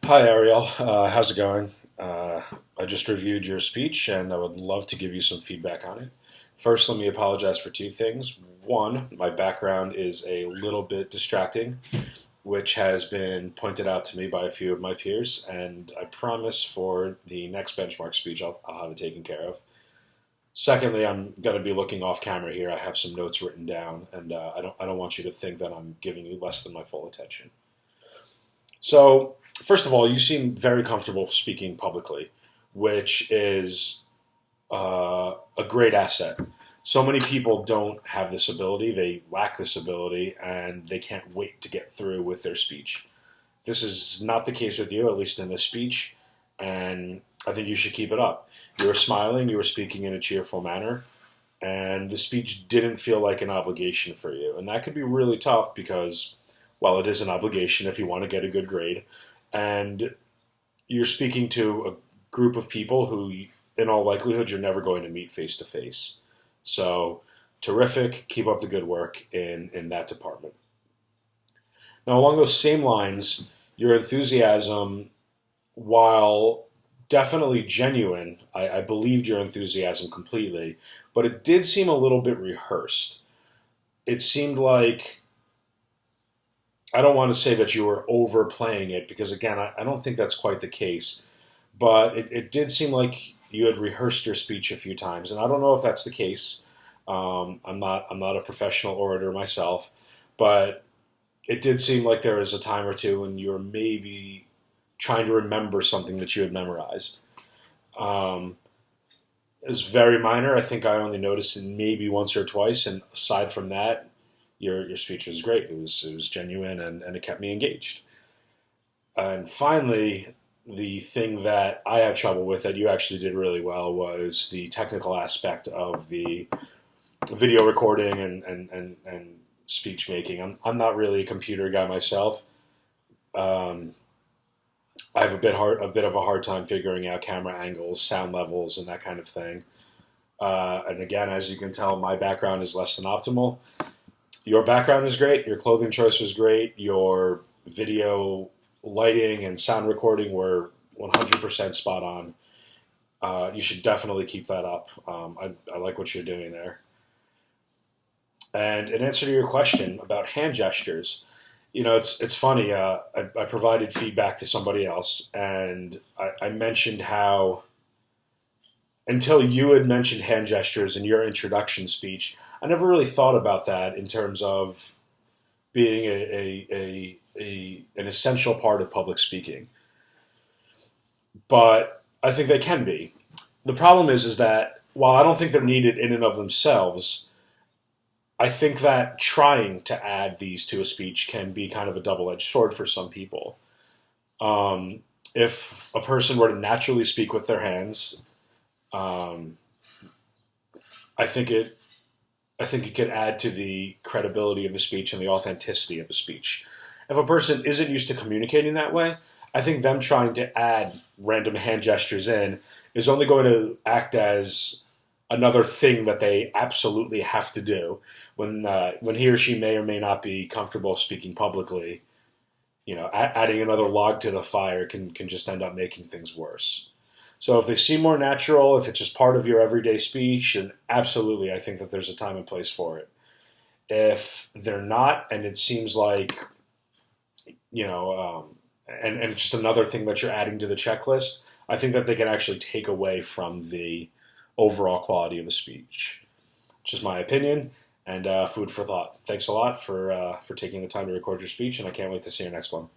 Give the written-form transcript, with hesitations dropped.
Hi, Ariel. How's it going? I just reviewed your speech and I would love to give you some feedback on it. First, let me apologize for two things. One, my background is a little bit distracting, which has been pointed out to me by a few of my peers, and I promise for the next benchmark speech I'll have it taken care of. Secondly, I'm going to be looking off camera here. I have some notes written down, and I don't want you to think that I'm giving you less than my full attention. So, first of all, you seem very comfortable speaking publicly, which is a great asset. So many people don't have this ability, they lack this ability, and they can't wait to get through with their speech. This is not the case with you, at least in this speech, and I think you should keep it up. You were smiling, you were speaking in a cheerful manner, and the speech didn't feel like an obligation for you. And that could be really tough because, well, it is an obligation if you want to get a good grade. And you're speaking to a group of people who, in all likelihood, you're never going to meet face to face. So, terrific. Keep up the good work in that department. Now, along those same lines, your enthusiasm, while definitely genuine, I believed your enthusiasm completely, but it did seem a little bit rehearsed. It seemed like, I don't want to say that you were overplaying it because, again, I don't think that's quite the case, but it did seem like you had rehearsed your speech a few times, and I don't know if that's the case. I'm not a professional orator myself, but it did seem like there was a time or two when you were maybe trying to remember something that you had memorized. Um, it was very minor. I think I only noticed it maybe once or twice, and aside from that, your speech was great. It was genuine and it kept me engaged. And finally, the thing that I have trouble with that you actually did really well was the technical aspect of the video recording and speech making. I'm not really a computer guy myself. Um, I have a bit of a hard time figuring out camera angles, sound levels, and that kind of thing. And again, as you can tell, my background is less than optimal. Your background is great. Your clothing choice was great. Your video lighting and sound recording were 100% spot on. You should definitely keep that up. I like what you're doing there. And in answer to your question about hand gestures, it's funny. I provided feedback to somebody else, and I mentioned how until you had mentioned hand gestures in your introduction speech, I never really thought about that in terms of being an essential part of public speaking. But I think they can be. The problem is that while I don't think they're needed in and of themselves, I think that trying to add these to a speech can be kind of a double-edged sword for some people. If a person were to naturally speak with their hands, um, I think it I think it could add to the credibility of the speech and the authenticity of the speech. If a person isn't used to communicating that way, I think them trying to add random hand gestures in is only going to act as another thing that they absolutely have to do when he or she may or may not be comfortable speaking publicly. Adding another log to the fire can just end up making things worse. So if they seem more natural, if it's just part of your everyday speech, and absolutely, I think that there's a time and place for it. If they're not, and it seems like you know, and it's just another thing that you're adding to the checklist, I think that they can actually take away from the overall quality of the speech. Just my opinion and food for thought. Thanks a lot for taking the time to record your speech, and I can't wait to see your next one.